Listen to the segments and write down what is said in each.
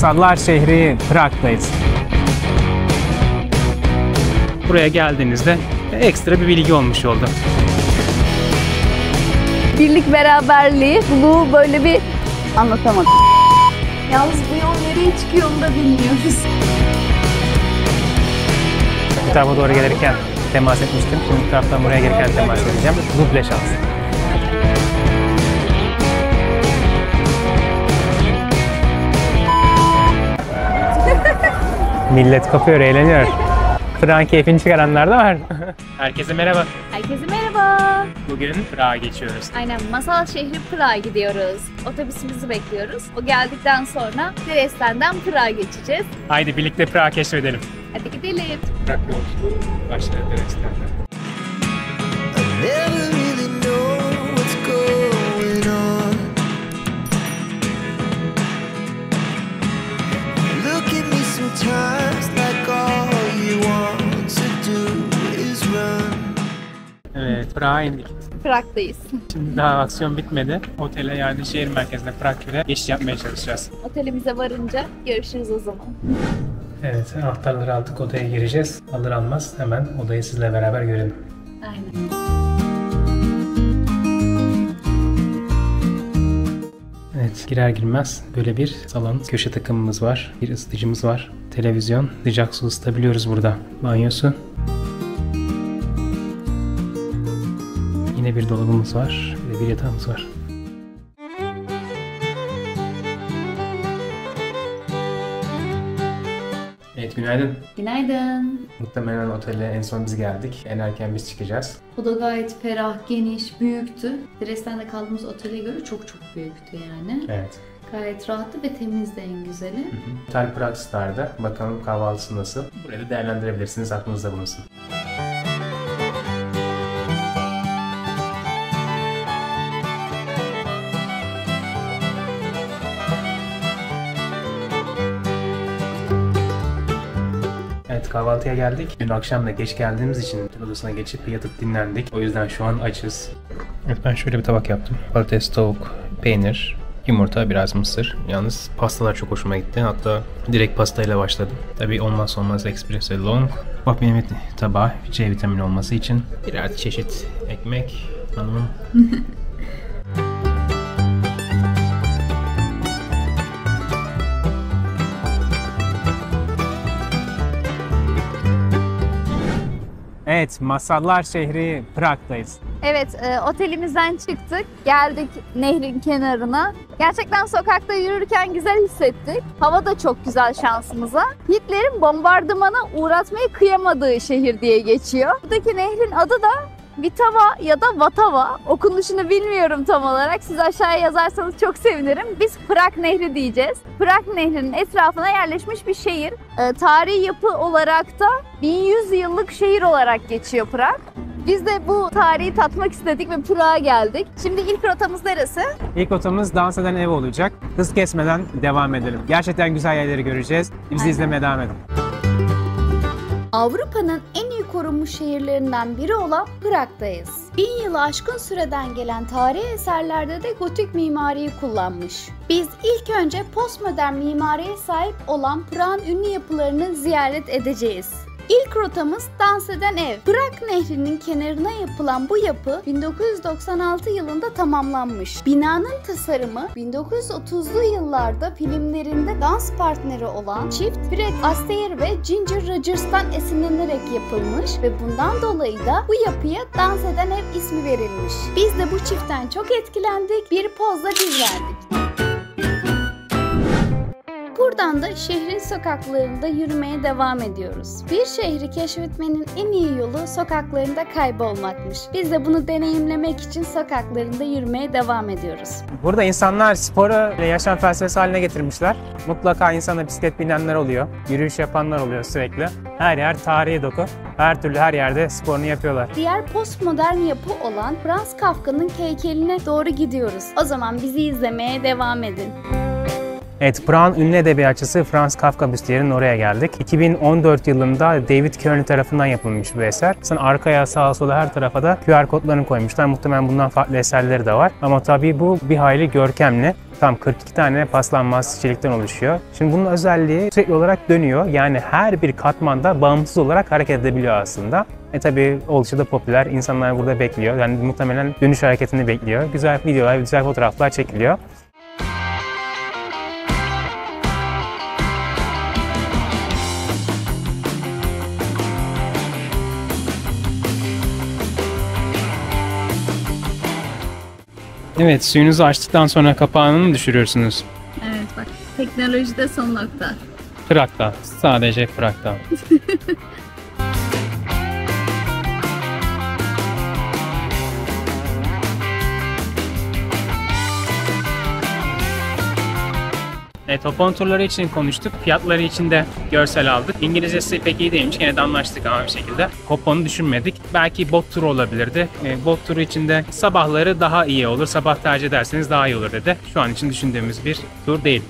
Masallar şehri Prag'dayız. Buraya geldiğinizde ekstra bir bilgi olmuş oldu. Birlik, beraberliği, bu böyle bir anlatamadım. Yalnız bu yol nereye çıkıyor onu da bilmiyoruz. Bu tarafa doğru gelirken temas etmiştim. Şimdi bu taraftan buraya gelirken temas edeceğim. Duble şans. Millet kapıyor, eğleniyor. Prag'ın keyfini çıkaranlar da var. Herkese merhaba. Herkese merhaba. Bugün Prag'a geçiyoruz. Aynen, masal şehri Prag'a gidiyoruz. Otobüsümüzü bekliyoruz. O geldikten sonra Dresden'den Prag'a geçeceğiz. Haydi birlikte Prag'ı keşfedelim. Hadi gidelim. Prag yolculuğu başladı Dresden'den. Never really know what's going on. Look at me sometimes like all you want to do is run. Evet, Prag'a indik. Prag'dayız. Şimdi daha aksiyon bitmedi. Otele, yani şehir merkezine, Prag'a geçiş yapmaya çalışacağız. Otelimize varınca görüşürüz o zaman. Evet, anahtarları aldık, odaya gireceğiz. Alır almaz hemen odayı sizle beraber görelim. Aynen. Evet, girer girmez böyle bir salon, köşe takımımız var, bir ısıtıcımız var, televizyon, sıcak su ısıtabiliyoruz burada, banyosu. Yine bir dolabımız var, bir de bir yatağımız var. Evet, günaydın. Günaydın. Muhtemelen otele en son biz geldik. En erken biz çıkacağız. Oda gayet ferah, geniş, büyüktü. Dresden'de kaldığımız otele göre çok büyüktü yani. Evet. Gayet rahattı ve temizdi en güzeli. Otel Prag Star'da. Bakalım kahvaltısı nasıl? Burayı da değerlendirebilirsiniz. Aklınızda bulunsun. Evet, kahvaltıya geldik. Dün akşam da geç geldiğimiz için otel odasına geçip yatıp dinlendik. O yüzden şu an açız. Evet, ben şöyle bir tabak yaptım. Patates, tavuk, peynir, yumurta, biraz mısır. Yalnız pastalar çok hoşuma gitti. Hatta direkt pastayla başladım. Tabii olmazsa olmaz espresso long. Bak, benim tabağı C vitamini olması için birer çeşit ekmek. Hanımım. Evet, Masallar şehri Prag'dayız. Evet, otelimizden çıktık, geldik nehrin kenarına. Gerçekten sokakta yürürken güzel hissettik. Hava da çok güzel şansımıza. Hitler'in bombardımana uğratmayı kıyamadığı şehir diye geçiyor. Buradaki nehrin adı da Vitava ya da Vatava. Okunuşunu bilmiyorum tam olarak. Siz aşağıya yazarsanız çok sevinirim. Biz Prag Nehri diyeceğiz. Prag Nehri'nin etrafına yerleşmiş bir şehir. Tarihi yapı olarak da 1100 yıllık şehir olarak geçiyor Prag. Biz de bu tarihi tatmak istedik ve Prag'a geldik. Şimdi ilk rotamız neresi? İlk rotamız dans eden ev olacak. Hız kesmeden devam edelim. Gerçekten güzel yerleri göreceğiz. Bizi izlemeye devam edin. Avrupa'nın en iyi korunmuş şehirlerinden biri olan Prag'dayız. 1000 yılı aşkın süreden gelen tarihi eserlerde de gotik mimariyi kullanmış. Biz ilk önce postmodern mimariye sahip olan Prag'ın ünlü yapılarını ziyaret edeceğiz. İlk rotamız dans eden ev. Prag Nehri'nin kenarına yapılan bu yapı 1996 yılında tamamlanmış. Binanın tasarımı 1930'lu yıllarda filmlerinde dans partneri olan çift Fred Astaire ve Ginger Rogers'tan esinlenerek yapılmış ve bundan dolayı da bu yapıya dans eden ev ismi verilmiş. Biz de bu çiftten çok etkilendik, bir pozla biz verdik. Buradan da şehrin sokaklarında yürümeye devam ediyoruz. Bir şehri keşfetmenin en iyi yolu sokaklarında kaybolmakmış. Biz de bunu deneyimlemek için sokaklarında yürümeye devam ediyoruz. Burada insanlar sporu yaşam felsefesi haline getirmişler. Mutlaka insana bisiklet binenler oluyor. Yürüyüş yapanlar oluyor sürekli. Her yer tarihi doku. Her türlü her yerde sporunu yapıyorlar. Diğer postmodern yapı olan Franz Kafka'nın heykeline doğru gidiyoruz. O zaman bizi izlemeye devam edin. Evet, Prag'ın ünlü edebiyatçısı Franz Kafka büstlerinin oraya geldik. 2014 yılında David Kearney tarafından yapılmış bir eser. Sen arkaya, sağa, sola her tarafa da QR kodlarını koymuşlar. Muhtemelen bundan farklı eserleri de var. Ama tabii bu bir hayli görkemli. Tam 42 tane paslanmaz çelikten oluşuyor. Şimdi bunun özelliği sürekli olarak dönüyor. Yani her bir katmanda bağımsız olarak hareket edebiliyor aslında. Tabii oldukça da popüler. İnsanlar burada bekliyor. Yani muhtemelen dönüş hareketini bekliyor. Güzel videolar, güzel fotoğraflar çekiliyor. Evet, suyunuzu açtıktan sonra kapağını mı düşürüyorsunuz? Evet bak, teknolojide son nokta. Prag'da, sadece Prag'da. Evet, hopon turları için konuştuk. Fiyatları için de görsel aldık. İngilizcesi pek iyi değilmiş. Yine de anlaştık ama bir şekilde. Hoponu düşünmedik. Belki bot turu olabilirdi. Bot turu için de sabahları daha iyi olur. Sabah tercih ederseniz daha iyi olur dedi. Şu an için düşündüğümüz bir tur değil.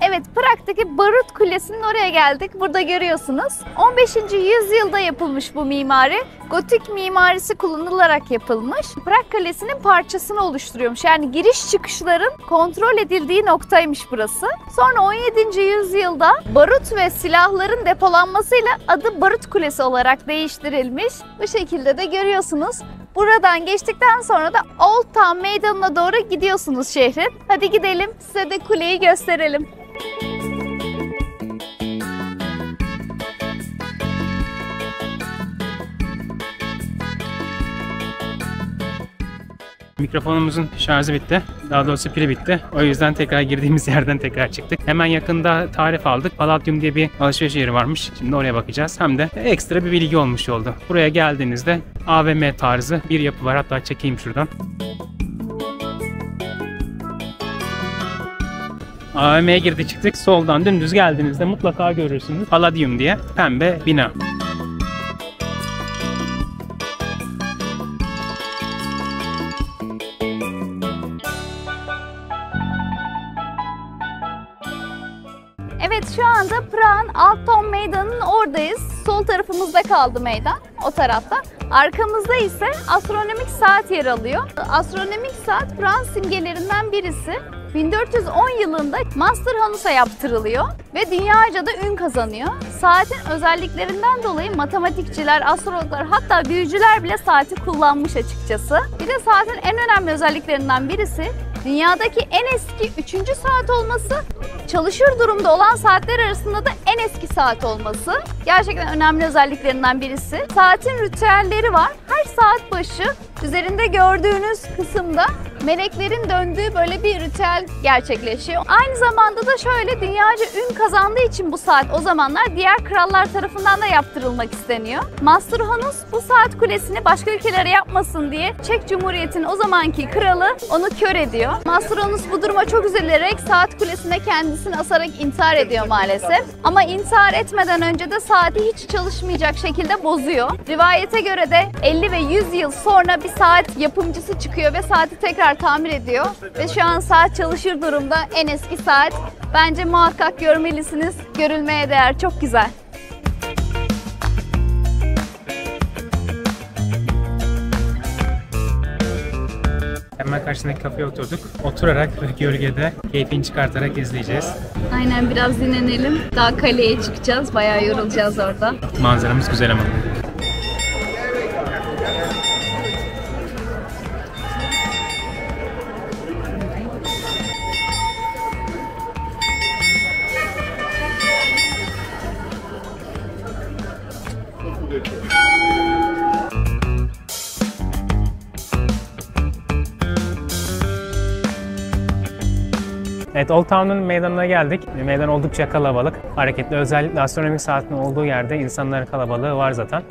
Evet, Prag'daki Barut Kulesi'nin oraya geldik. Burada görüyorsunuz. 15. yüzyılda yapılmış bu mimari. Gotik mimarisi kullanılarak yapılmış. Prag Kalesi'nin parçasını oluşturuyormuş. Yani giriş çıkışların kontrol edildiği noktaymış burası. Sonra 17. yüzyılda barut ve silahların depolanmasıyla adı Barut Kulesi olarak değiştirilmiş. Bu şekilde de görüyorsunuz. Buradan geçtikten sonra da Old Town Meydanı'na doğru gidiyorsunuz şehrin. Hadi gidelim, size de kuleyi gösterelim. Mikrofonumuzun şarjı bitti. Daha doğrusu pili bitti. O yüzden tekrar girdiğimiz yerden tekrar çıktık. Hemen yakında tarif aldık. Palladium diye bir alışveriş yeri varmış. Şimdi oraya bakacağız. Hem de ekstra bir bilgi olmuş oldu. Buraya geldiğinizde AVM tarzı bir yapı var. Hatta çekeyim şuradan. AVM'ye girdik çıktık. Soldan dümdüz geldiğinizde mutlaka görürsünüz. Palladium diye pembe bina. Evet, şu anda Prag'ın Old Town Meydanı'nın oradayız. Sol tarafımızda kaldı meydan, o tarafta. Arkamızda ise astronomik saat yer alıyor. Astronomik saat Prag'ın simgelerinden birisi. 1410 yılında Master Hanus'a yaptırılıyor ve dünyaca da ün kazanıyor. Saatin özelliklerinden dolayı matematikçiler, astrologlar, hatta büyücüler bile saati kullanmış açıkçası. Bir de saatin en önemli özelliklerinden birisi dünyadaki en eski 3. saat olması, çalışır durumda olan saatler arasında da en eski saat olması. Gerçekten önemli özelliklerinden birisi. Saatin ritüelleri var. Her saat başı üzerinde gördüğünüz kısımda meleklerin döndüğü böyle bir ritüel gerçekleşiyor. Aynı zamanda da şöyle, dünyaca ün kazandığı için bu saat o zamanlar diğer krallar tarafından da yaptırılmak isteniyor. Master Hanus bu saat kulesini başka ülkelere yapmasın diye Çek Cumhuriyeti'nin o zamanki kralı onu kör ediyor. Master Hanus bu duruma çok üzülerek saat kulesine kendisini asarak intihar ediyor maalesef. Ama intihar etmeden önce de saati hiç çalışmayacak şekilde bozuyor. Rivayete göre de 50 ve 100 yıl sonra bir saat yapımcısı çıkıyor ve saati tekrar tamir ediyor. Ve şu an saat çalışır durumda, en eski saat. Bence muhakkak görmelisiniz. Görülmeye değer. Çok güzel. Hemen karşısındaki kafeye oturduk. Oturarak ve gölgede keyfini çıkartarak izleyeceğiz. Aynen, biraz dinlenelim. Daha kaleye çıkacağız. Bayağı yorulacağız orada. Manzaramız güzel ama. Evet, Old Town'un meydanına geldik. Meydan oldukça kalabalık, hareketli. Özellikle astronomik saatin olduğu yerde insanların kalabalığı var zaten.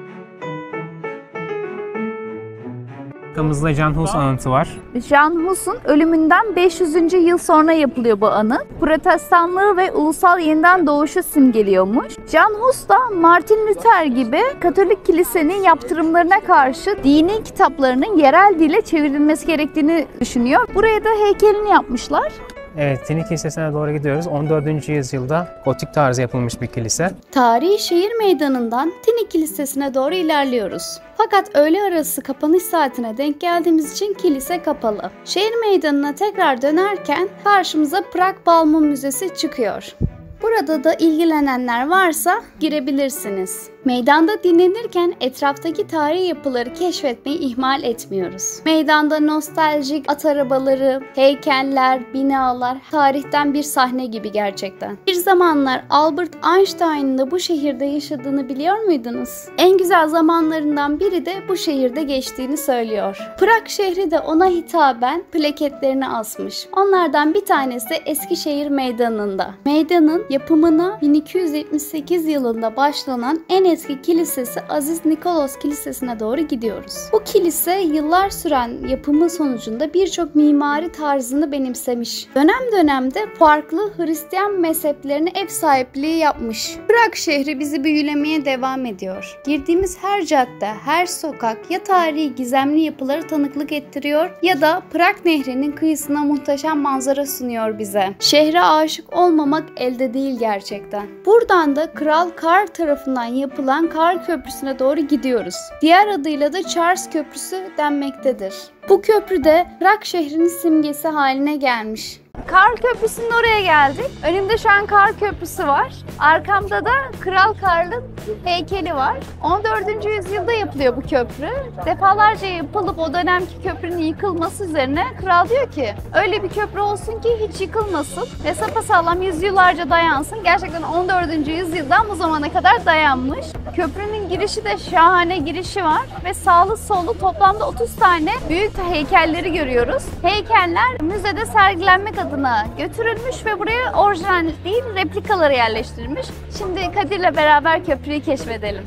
Arkamızda Can Hus anıtı var. Jan Hus'un ölümünden 500. yıl sonra yapılıyor bu anıt. Protestanlığı ve ulusal yeniden doğuşu simgeliyormuş. Jan Hus da Martin Luther gibi Katolik kilisenin yaptırımlarına karşı dini kitaplarının yerel dile çevrilmesi gerektiğini düşünüyor. Buraya da heykelini yapmışlar. Evet, Tini Kilisesi'ne doğru gidiyoruz. 14. yüzyılda gotik tarzı yapılmış bir kilise. Tarihi şehir meydanından Tini Kilisesi'ne doğru ilerliyoruz. Fakat öğle arası kapanış saatine denk geldiğimiz için kilise kapalı. Şehir meydanına tekrar dönerken karşımıza Prag Balmum Müzesi çıkıyor. Burada da ilgilenenler varsa girebilirsiniz. Meydanda dinlenirken etraftaki tarihi yapıları keşfetmeyi ihmal etmiyoruz. Meydanda nostaljik at arabaları, heykeller, binalar, tarihten bir sahne gibi gerçekten. Bir zamanlar Albert Einstein'ın da bu şehirde yaşadığını biliyor muydunuz? En güzel zamanlarından biri de bu şehirde geçtiğini söylüyor. Prag şehri de ona hitaben plaketlerini asmış. Onlardan bir tanesi Eskişehir Meydanı'nda. Meydanın yapımına 1278 yılında başlanan en eski kilisesi Aziz Nikolos Kilisesi'ne doğru gidiyoruz. Bu kilise yıllar süren yapımı sonucunda birçok mimari tarzını benimsemiş. Dönem dönemde farklı Hristiyan mezheplerine ev sahipliği yapmış. Prag şehri bizi büyülemeye devam ediyor. Girdiğimiz her cadde, her sokak ya tarihi gizemli yapıları tanıklık ettiriyor ya da Prag Nehri'nin kıyısına muhteşem manzara sunuyor bize. Şehre aşık olmamak elde değil gerçekten. Buradan da Kral Karl tarafından yapılan Kar Köprüsü'ne doğru gidiyoruz. Diğer adıyla da Charles Köprüsü denmektedir. Bu köprü de Prag şehrinin simgesi haline gelmiş. Kar Köprüsü'nün oraya geldik. Önümde şu an Kar Köprüsü var. Arkamda da Kral Karl'ın heykeli var. 14. yüzyılda yapılıyor bu köprü. Defalarca yapılıp o dönemki köprünün yıkılması üzerine kral diyor ki öyle bir köprü olsun ki hiç yıkılmasın ve sapasağlam yüzyıllarca dayansın. Gerçekten 14. yüzyıldan bu zamana kadar dayanmış. Köprünün girişi de şahane girişi var ve sağlı sollu toplamda 30 tane büyük heykelleri görüyoruz. Heykeller müzede sergilenmek adına götürülmüş ve buraya orijinal değil replikaları yerleştirilmiş. Şimdi Kadir'le beraber köprüyü keşfedelim.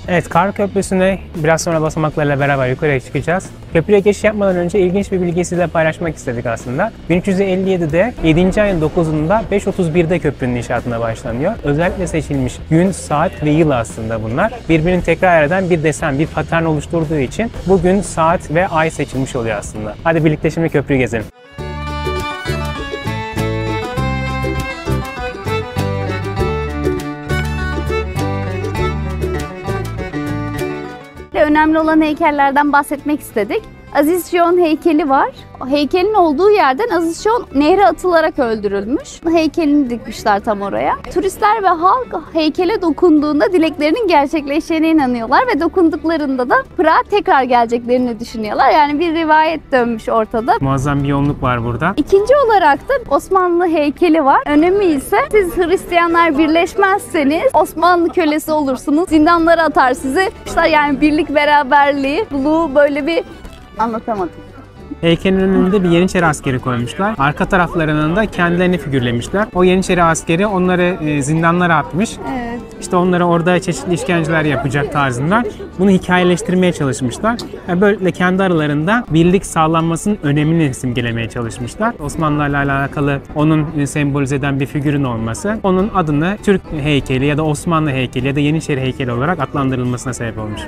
Evet, Kar Köprüsü'ne biraz sonra basamaklarla beraber yukarıya çıkacağız. Köprüye geçiş yapmadan önce ilginç bir bilgiyi size paylaşmak istedik aslında. 1357'de 7. ayın 9'unda 5.31'de köprünün inşaatına başlanıyor. Özellikle seçilmiş gün, saat ve yıl aslında bunlar. Birbirini tekrar eden bir desen, bir patern oluşturduğu için bugün saat ve ay seçilmiş oluyor aslında. Hadi birlikte şimdi köprüyü gezelim. Önemli olan heykellerden bahsetmek istedik. Aziz John heykeli var. Heykelin olduğu yerden Aziz John nehre atılarak öldürülmüş. Heykelini dikmişler tam oraya. Turistler ve halk heykele dokunduğunda dileklerinin gerçekleşeceğine inanıyorlar ve dokunduklarında da Prag'a tekrar geleceklerini düşünüyorlar. Yani bir rivayet dönmüş ortada. Muazzam bir yoğunluk var burada. İkinci olarak da Osmanlı heykeli var. Önemi ise siz Hristiyanlar birleşmezseniz Osmanlı kölesi olursunuz. Zindanlara atar sizi. Yani birlik beraberliği, bu böyle bir anlatamadım. Heykelin önünde bir Yeniçeri askeri koymuşlar. Arka taraflarının da kendilerini figürlemişler. O Yeniçeri askeri onları zindanlara atmış. Evet. İşte onlara orada çeşitli işkenceler yapacak tarzında. Bunu hikayeleştirmeye çalışmışlar. Böylelikle kendi aralarında birlik sağlanmasının önemini simgelemeye çalışmışlar. Osmanlılarla alakalı onun sembolize eden bir figürün olması, onun adını Türk heykeli ya da Osmanlı heykeli ya da Yeniçeri heykeli olarak adlandırılmasına sebep olmuş.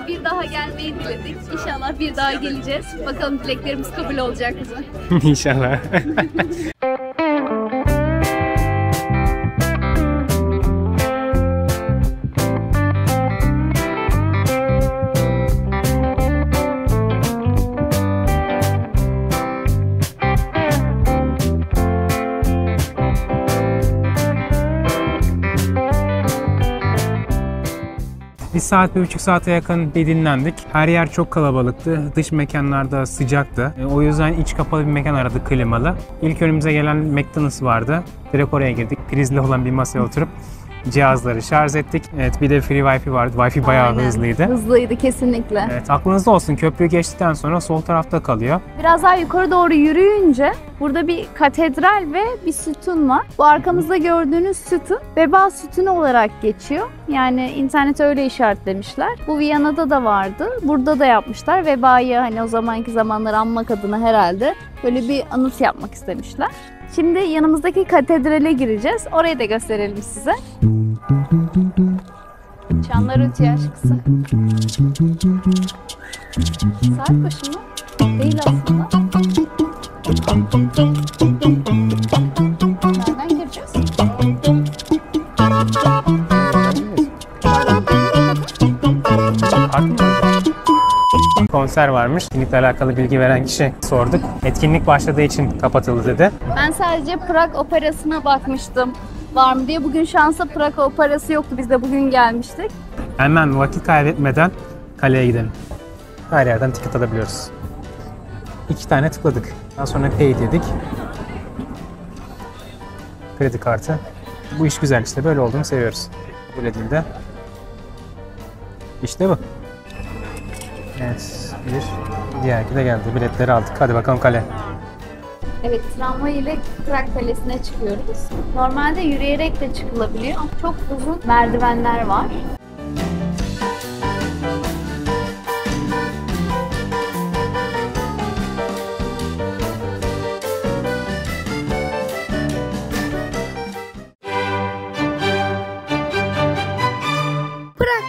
Bir daha gelmeyi diledik. İnşallah bir daha geleceğiz. Bakalım dileklerimiz kabul olacak mı? İnşallah. Bir saat, 1,5 saate yakın bir dinlendik. Her yer çok kalabalıktı. Dış mekanlarda sıcaktı. O yüzden iç kapalı bir mekan aradık, klimalı. İlk önümüze gelen McDonald's vardı. Direkt oraya girdik. Prizli olan bir masaya oturup cihazları şarj ettik. Evet, bir de free Wi-Fi vardı. Wi-Fi bayağı hızlıydı. Hızlıydı kesinlikle. Evet, aklınızda olsun, köprüyü geçtikten sonra sol tarafta kalıyor. Biraz daha yukarı doğru yürüyünce burada bir katedral ve bir sütun var. Bu arkamızda gördüğünüz sütun veba sütunu olarak geçiyor. Yani internete öyle işaretlemişler. Bu Viyana'da da vardı. Burada da yapmışlar. Vebayı hani o zamanki zamanları anmak adına herhalde böyle bir anıt yapmak istemişler. Şimdi yanımızdaki katedrale gireceğiz. Orayı da gösterelim size. Çanlar ötüyor aşkısı. Saat başı mı? Değil aslında. Nereden gireceğiz? Konser varmış. Etkinlikle alakalı bilgi veren kişi sorduk. Etkinlik başladığı için kapatıldı dedi. Ben sadece Prag Operası'na bakmıştım. Var mı diye. Bugün şansa Prag Operası yoktu. Biz de bugün gelmiştik. Hemen vakit kaybetmeden kaleye gidelim. Her yerden ticket alabiliyoruz. 2 tane tıkladık. Daha sonra pay dedik. Kredi kartı. Bu iş güzel, işte böyle olduğunu seviyoruz. Böyle değil de. İşte bu. Evet, bir diğerki de geldi. Biletleri aldık. Hadi bakalım kale. Evet, tramvay ile Prag Kalesi'ne çıkıyoruz. Normalde yürüyerek de çıkılabiliyor ama çok uzun merdivenler var.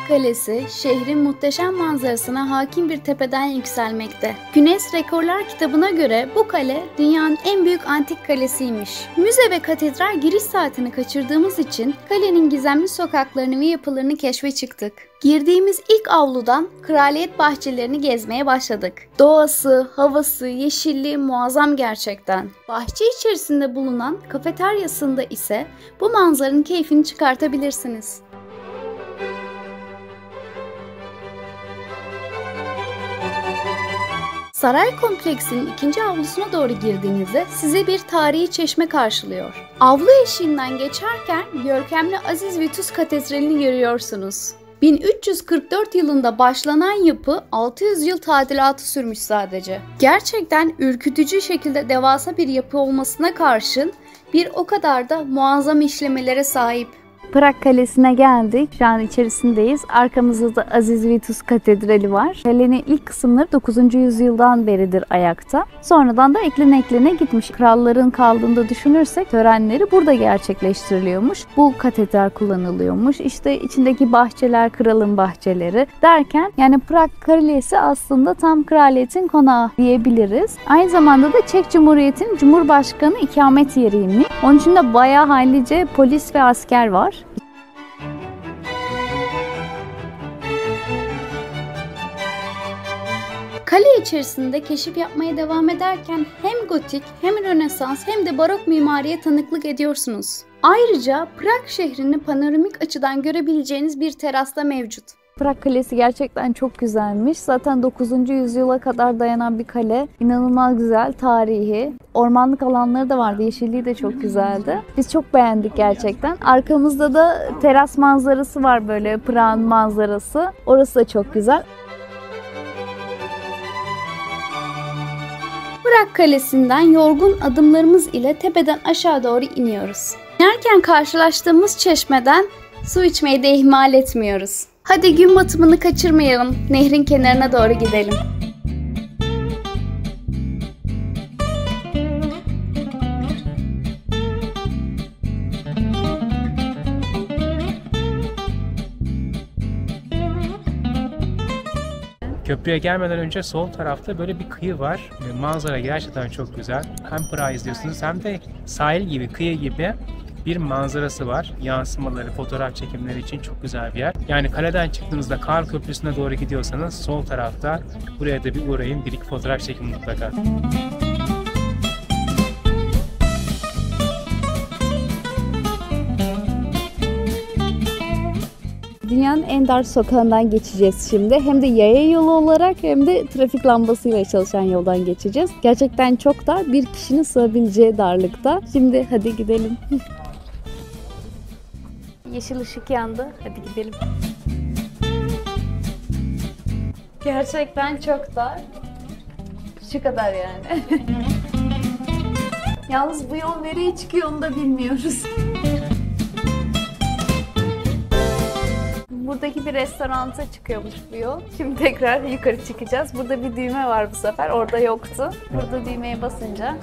Kalesi, şehrin muhteşem manzarasına hakim bir tepeden yükselmekte. Guinness Rekorlar kitabına göre bu kale dünyanın en büyük antik kalesiymiş. Müze ve katedral giriş saatini kaçırdığımız için kalenin gizemli sokaklarını ve yapılarını keşfe çıktık. Girdiğimiz ilk avludan kraliyet bahçelerini gezmeye başladık. Doğası, havası, yeşilliği muazzam gerçekten. Bahçe içerisinde bulunan kafeteryasında ise bu manzaranın keyfini çıkartabilirsiniz. Saray kompleksinin ikinci avlusuna doğru girdiğinizde size bir tarihi çeşme karşılıyor. Avlu eşiğinden geçerken görkemli Aziz Vitus Katedrali'ni görüyorsunuz. 1344 yılında başlanan yapı 600 yıl tadilatı sürmüş sadece. Gerçekten ürkütücü şekilde devasa bir yapı olmasına karşın bir o kadar da muazzam işlemelere sahip. Prag Kalesi'ne geldik. Şu an içerisindeyiz. Arkamızda da Aziz Vitus Katedrali var. Kalenin ilk kısımları 9. yüzyıldan beridir ayakta. Sonradan da eklene gitmiş. Kralların kaldığında düşünürsek törenleri burada gerçekleştiriliyormuş. Bu katedral kullanılıyormuş. İşte içindeki bahçeler kralın bahçeleri derken yani Prag Kalesi aslında tam kraliyetin konağı diyebiliriz. Aynı zamanda da Çek Cumhuriyeti'nin Cumhurbaşkanı ikamet yeriymiş. Onun için de bayağı hallice polis ve asker var. Kale içerisinde keşif yapmaya devam ederken hem gotik hem Rönesans hem de barok mimariye tanıklık ediyorsunuz. Ayrıca Prag şehrini panoramik açıdan görebileceğiniz bir terasta mevcut. Prag Kalesi gerçekten çok güzelmiş. Zaten 9. yüzyıla kadar dayanan bir kale. İnanılmaz güzel, tarihi. Ormanlık alanları da vardı. Yeşilliği de çok güzeldi. Biz çok beğendik gerçekten. Arkamızda da teras manzarası var böyle. Prag'ın manzarası. Orası da çok güzel. Prag Kalesi'nden yorgun adımlarımız ile tepeden aşağı doğru iniyoruz. İnerken karşılaştığımız çeşmeden su içmeyi de ihmal etmiyoruz. Hadi gün batımını kaçırmayalım. Nehrin kenarına doğru gidelim. Köprüye gelmeden önce sol tarafta böyle bir kıyı var. Manzara gerçekten çok güzel. Hem Prag'ı izliyorsunuz hem de sahil gibi, kıyı gibi bir manzarası var. Yansımaları, fotoğraf çekimleri için çok güzel bir yer. Yani kaleden çıktığınızda Kar Köprüsü'ne doğru gidiyorsanız sol tarafta buraya da bir uğrayın. Bir iki fotoğraf çekin mutlaka. Dünyanın en dar sokağından geçeceğiz şimdi. Hem de yaya yolu olarak hem de trafik lambasıyla çalışan yoldan geçeceğiz. Gerçekten çok dar, bir kişinin sığabileceği darlıkta. Şimdi hadi gidelim. Yeşil ışık yandı. Hadi gidelim. Gerçekten çok dar. Şu kadar yani. Yalnız bu yol nereye çıkıyor onu da bilmiyoruz. Buradaki bir restoranta çıkıyormuş bu yol. Şimdi tekrar yukarı çıkacağız. Burada bir düğme var bu sefer. Orada yoktu. Burada düğmeye basınca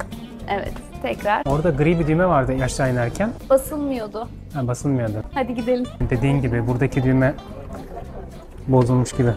evet tekrar Orada gri bir düğme vardı aşağı inerken. basılmıyordu. Ha, basılmıyordu. Hadi gidelim. Dediğin gibi buradaki düğme bozulmuş gibi.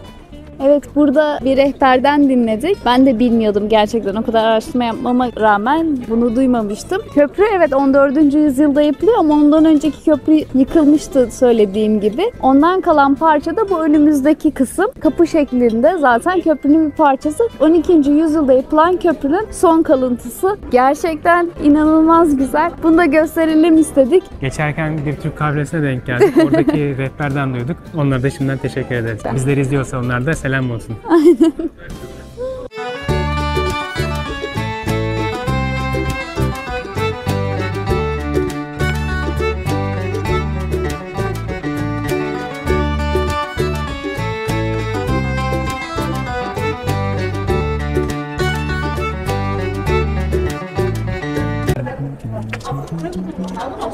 Evet, burada bir rehberden dinledik. Ben de bilmiyordum gerçekten. O kadar araştırma yapmama rağmen bunu duymamıştım. Köprü evet 14. yüzyılda yapılıyor ama ondan önceki köprü yıkılmıştı söylediğim gibi. Ondan kalan parça da bu önümüzdeki kısım. Kapı şeklinde zaten köprünün bir parçası. 12. yüzyılda yapılan köprünün son kalıntısı. Gerçekten inanılmaz güzel. Bunu da gösterelim istedik. Geçerken bir Türk kahvesine denk geldik. Oradaki rehberden duyduk. Onlara da şimdiden teşekkür ederiz. Bizleri izliyorsa onlar da selam olsun. Aynen.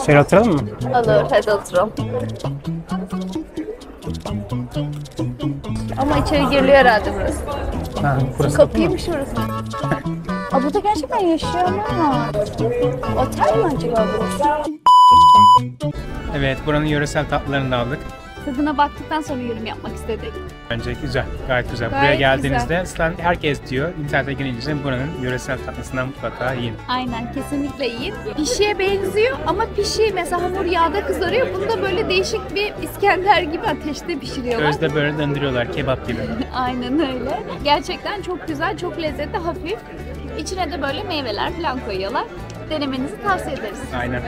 Şöyle oturalım mı? Olur, hadi oturalım. Ama içeri giriliyor herhalde burası. Ha, burası Kapıymış burası. Aa, burada gerçekten yaşıyorlar. Otel mi acaba burası? Evet, buranın yöresel tatlılarını da aldık. Tadına baktıktan sonra yorum yapmak istedik. Bence güzel, gayet güzel. Gayet Buraya geldiğinizde zaten herkes diyor, internete girince buranın yöresel tatlısından mutlaka yiyin. Aynen, kesinlikle yiyin. Pişiye benziyor ama pişi mesela hamur yağda kızarıyor. Bunu da böyle değişik bir İskender gibi ateşte pişiriyorlar. Közde böyle döndürüyorlar, kebap gibi. Aynen öyle. Gerçekten çok güzel, çok lezzetli, hafif. İçine de böyle meyveler falan koyuyorlar. Denemenizi tavsiye ederiz. Aynen.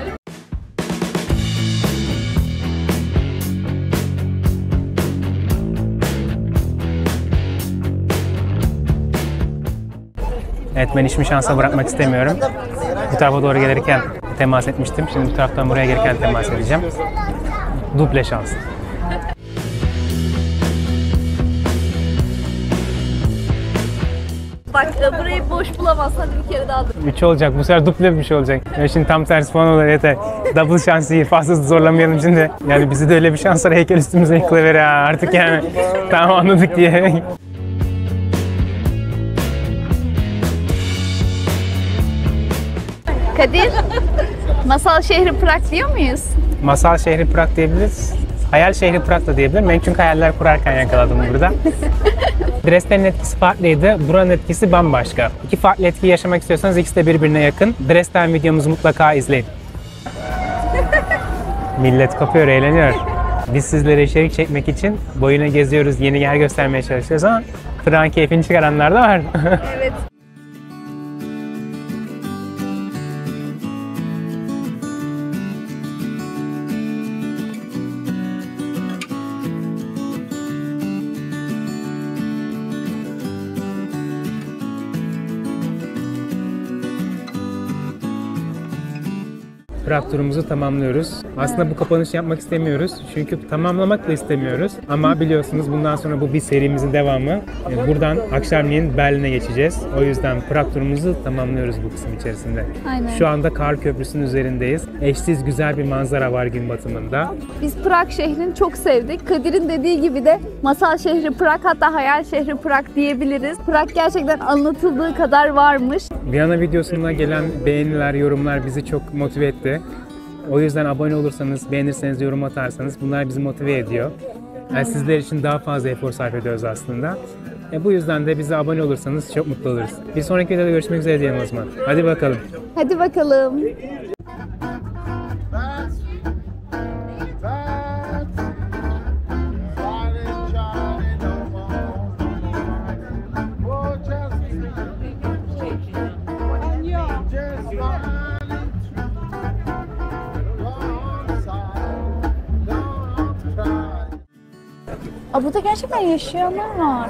Evet, ben işimi şansa bırakmak istemiyorum. Bu tarafa doğru gelirken temas etmiştim. Şimdi bu taraftan buraya gelirken temas edeceğim. Duble şans. Bak burayı boş bulamazsan bir kere daha dur. 3 olacak. Bu sefer duble bir şey olacak. Ya şimdi tam tersi falan olur yeter. Double şans değil. Fazla zorlamayalım şimdi. Yani bizi de öyle bir şanslar heykel üstümüze yıkılıver ha. Artık yani tamam anladık diye. Kadir, masal şehri Prag diyor muyuz? Masal şehri Prag diyebiliriz. Hayal şehri Prag da diyebilirim. Ben çünkü hayaller kurarken yakaladım burada. Dresden'in etkisi farklıydı. Buranın etkisi bambaşka. İki farklı etki yaşamak istiyorsanız ikisi de birbirine yakın. Dresden videomuzu mutlaka izleyin. Millet kapıyor, eğleniyor. Biz sizlere içerik çekmek için boyuna geziyoruz, yeni yer göstermeye çalışıyoruz ama Prag'ın keyfini çıkaranlar da var. Evet. Prag turumuzu tamamlıyoruz. Aslında bu kapanışı yapmak istemiyoruz. Çünkü tamamlamak da istemiyoruz. Ama biliyorsunuz bundan sonra bu bir serimizin devamı. Buradan akşamleyin Berlin'e geçeceğiz. O yüzden Prag turumuzu tamamlıyoruz bu kısım içerisinde. Aynen. Şu anda Kar Köprüsü'nün üzerindeyiz. Eşsiz güzel bir manzara var gün batımında. Biz Prag şehrini çok sevdik. Kadir'in dediği gibi de masal şehri Prag, hatta hayal şehri Prag diyebiliriz. Prag gerçekten anlatıldığı kadar varmış. Viyana videosuna gelen beğeniler, yorumlar bizi çok motive etti. O yüzden abone olursanız, beğenirseniz, yorum atarsanız bunlar bizi motive ediyor. Yani sizler için daha fazla efor sarf ediyoruz aslında. Bu yüzden de bize abone olursanız çok mutlu oluruz. Bir sonraki videoda görüşmek üzere diyelim o zaman. Hadi bakalım. Hadi bakalım. Aa, burada gerçekten yaşayanlar var.